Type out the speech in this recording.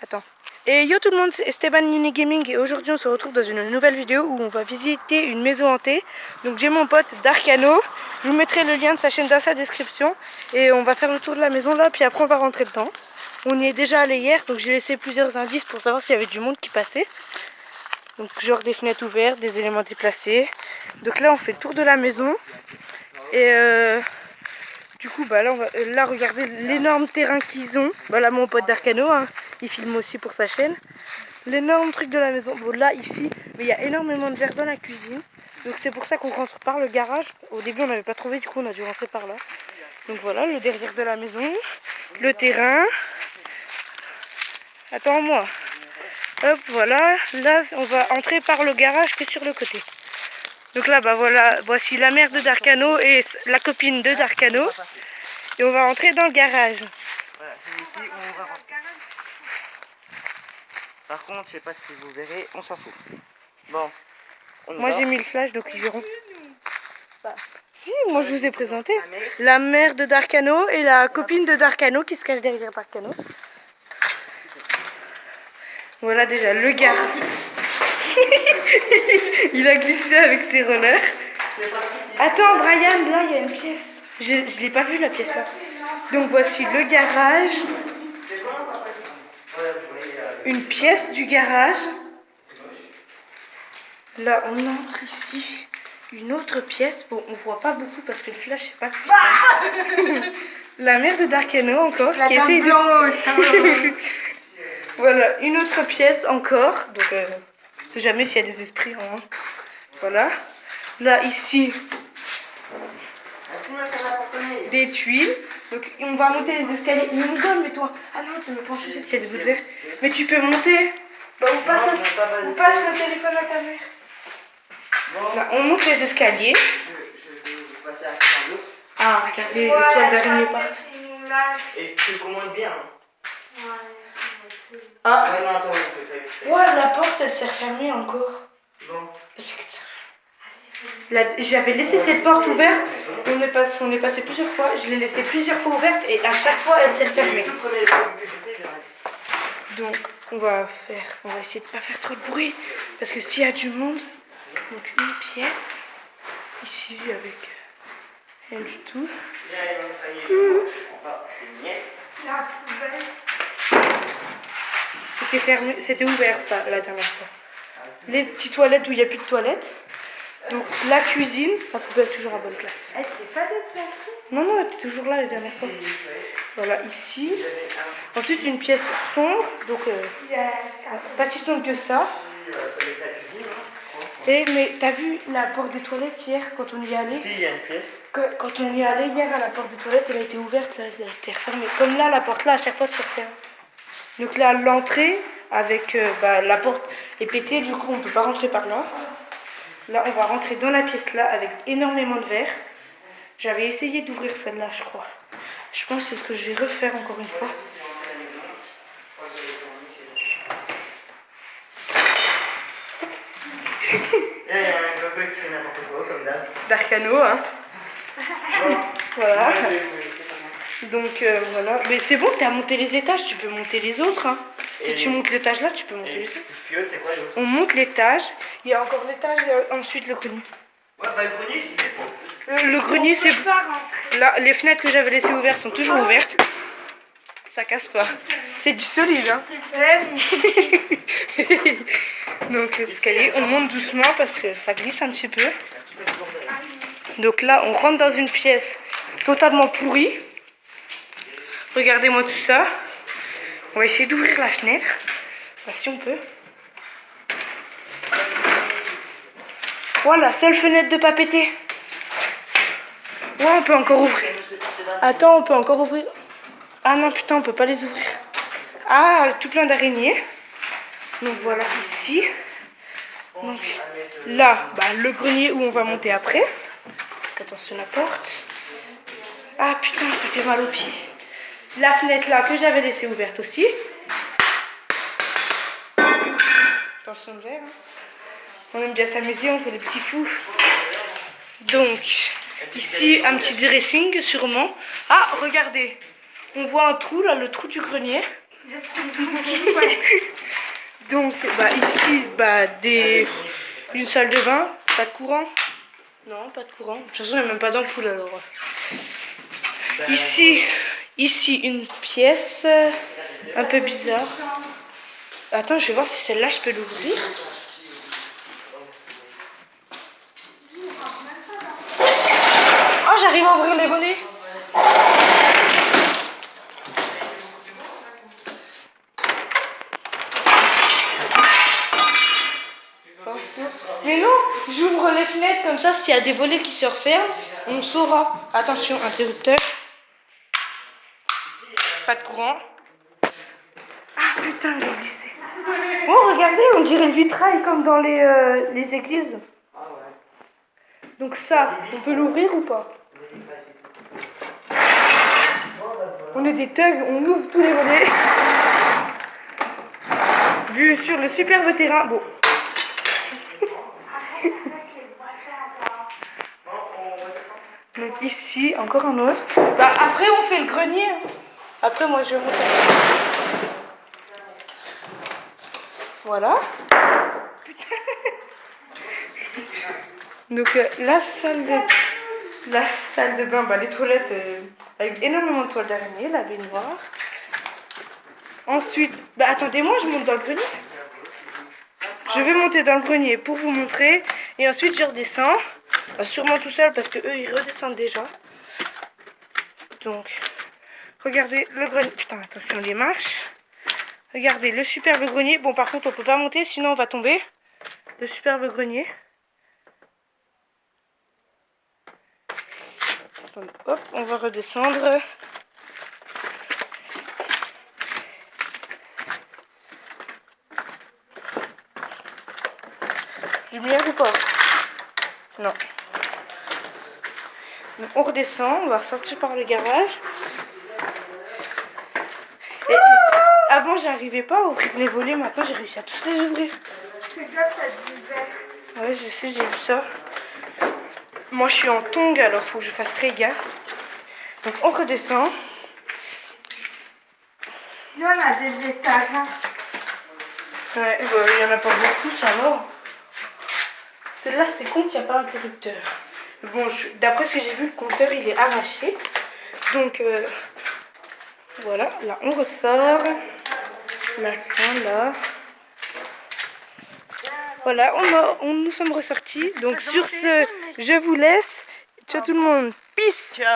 Attends. Et yo tout le monde, c'est Esteban Unigaming et aujourd'hui on se retrouve dans une nouvelle vidéo où on va visiter une maison hantée. Donc j'ai mon pote Darkano, je vous mettrai le lien de sa chaîne dans sa description et on va faire le tour de la maison là, puis après on va rentrer dedans. On y est déjà allé hier, donc j'ai laissé plusieurs indices pour savoir s'il y avait du monde qui passait. Donc genre des fenêtres ouvertes, des éléments déplacés. Donc là on fait le tour de la maison et du coup bah là on va regarder l'énorme terrain qu'ils ont. Bah là mon pote Darkano, hein, il filme aussi pour sa chaîne. L'énorme truc de la maison. Bon là ici, mais il y a énormément de verre dans la cuisine. Donc c'est pour ça qu'on rentre par le garage. Au début on n'avait pas trouvé, du coup on a dû rentrer par là. Donc voilà le derrière de la maison, le terrain. Attends-moi. Hop voilà, là on va entrer par le garage qui est sur le côté. Donc là bah voilà, voici la mère de Darkano et la copine de Darkano. Et on va entrer dans le garage. Voilà, c'est ici où on va rentrer. Par contre, je sais pas si vous verrez, on s'en fout. Bon, on Moi j'ai mis le flash donc ils verront. Bah, si, moi je vous ai présenté. La mère de Darkano et la copine de Darkano qui se cache derrière Darkano. Voilà déjà le garage. Il a glissé avec ses rollers. Attends Brian, là il y a une pièce. Je l'ai pas vu la pièce là. Donc voici le garage. Une pièce du garage. Là on entre ici. Une autre pièce. Bon on voit pas beaucoup parce que le flash c'est pas tout ça. La mère de Darkano encore. La qui dame essaye blanche. Voilà, une autre pièce encore. Donc, on sait jamais s'il y a des esprits. Hein. Voilà. Là, ici, des tuiles. Donc, on va monter les escaliers. Mais mon gars, mets-toi. Ah non, tu me prends juste s'il y a des bouts de verre. Mais tu peux monter. Bah, on passe le téléphone à ta mère. Bon. Là, on monte les escaliers. Je vais passer à la l'autre. Ah, regardez, les toiles d'araignée partout. Et tu commandes bien. Hein. Ah, Ouais, non, attends, je vais faire. ouais, la porte, elle s'est refermée encore. Bon. J'avais laissé cette porte ouverte, on est passé plusieurs fois, je l'ai laissée plusieurs fois ouverte et à chaque fois elle s'est refermée. Donc on va essayer de pas faire trop de bruit parce que s'il y a du monde, donc une pièce ici avec rien du tout. C'était fermé, c'était ouvert ça la dernière fois. Les petites toilettes où il n'y a plus de toilettes. Donc la cuisine, la poubelle est toujours en bonne place. Elle s'est pas déplacée. Non, non, elle était toujours là la dernière fois. Voilà, ici. Ensuite, une pièce sombre, donc pas si sombre que ça. Et, mais t'as vu la porte des toilettes hier, quand on y est allé? Si, il y a une pièce. Quand on y est allé hier à la porte des toilettes, elle a été ouverte, là, elle a été refermée. Comme là, la porte là, à chaque fois, se referme. Donc là, l'entrée, avec la porte est pétée, du coup, on peut pas rentrer par là. Là, on va rentrer dans la pièce là avec énormément de verre. J'avais essayé d'ouvrir celle-là, je crois. Je pense que c'est ce que je vais refaire encore une fois. Il y a un gogo qui fait n'importe quoi, comme d'hab. Darkano, hein. Voilà. Donc voilà. Mais c'est bon, t'as monté les étages, tu peux monter les autres. Hein. Si tu montes l'étage là, tu peux monter les autres. C'est quoi l'autre? On monte l'étage. Il y a encore l'étage et ensuite le grenier. Ouais, bah le grenier, j'y vais pas. Le grenier, c'est Pas rentrer. là, les fenêtres que j'avais laissées ouvertes sont toujours ouvertes. Ça casse pas. C'est du solide, hein. Donc l'escalier, on monte doucement parce que ça glisse un petit peu. Donc là, on rentre dans une pièce totalement pourrie. Regardez-moi tout ça. On va essayer d'ouvrir la fenêtre. Enfin, si on peut. Voilà, seule fenêtre de pas péter. Ouais, on peut encore ouvrir. Attends, on peut encore ouvrir. Ah non, putain, on peut pas les ouvrir. Ah, tout plein d'araignées. Donc voilà, ici. Donc là, le grenier où on va monter après. Attention la porte. Ah putain, ça fait mal aux pieds. La fenêtre là que j'avais laissée ouverte aussi. Attention le verre. Hein. On aime bien s'amuser, on fait les petits fous. Donc, ici un petit dressing sûrement. Ah, regardez. On voit un trou là, le trou du grenier. Donc ici une salle de bain, pas de courant. Non, pas de courant. De toute façon, il n'y a même pas d'ampoule alors. Ici une pièce un peu bizarre. Attends, je vais voir si celle-là je peux l'ouvrir. Oh, j'arrive à ouvrir les volets. Mais non, j'ouvre les fenêtres comme ça, s'il y a des volets qui se referment, on saura. Attention, interrupteur. Pas de courant. Ah putain, j'ai glissé. Oh, regardez, on dirait le vitrail comme dans les églises. Donc ça, on peut l'ouvrir ou pas? On est des thugs, on ouvre tous les volets. Vue sur le superbe terrain. Bon. Donc ici, encore un autre. Après, on fait le grenier. Après, moi, je monte. Voilà. Putain. Donc, la salle de bain, les toilettes avec énormément de toiles d'araignée, la baignoire. Ensuite, attendez-moi, je monte dans le grenier. Je vais monter dans le grenier pour vous montrer. Et ensuite, je redescends. Sûrement tout seul parce que eux ils redescendent déjà. Donc, regardez le grenier. Putain, attention les marches. Regardez le superbe grenier. Bon, par contre, on peut pas monter sinon on va tomber. Le superbe grenier. Donc, hop, on va redescendre. Lumière ou pas? Non. Donc, on redescend, on va ressortir par le garage. Et avant, j'arrivais pas à ouvrir les volets, maintenant j'ai réussi à tous les ouvrir. C'est grave, ça d'hiver. Ouais, je sais, j'ai vu ça. Moi, je suis en tongs, alors faut que je fasse très gaffe. Donc, on redescend. Il y en a des étages. Hein. Ouais, il y en a pas beaucoup, ça va. Celle-là, c'est con qu'il n'y a pas d'interrupteur. Bon, d'après ce que j'ai vu, le compteur, il est arraché. Donc, voilà. Là, on ressort. La fin, là. Voilà, nous sommes ressortis. Donc, sur ce, je vous laisse. Ciao tout le monde. Peace.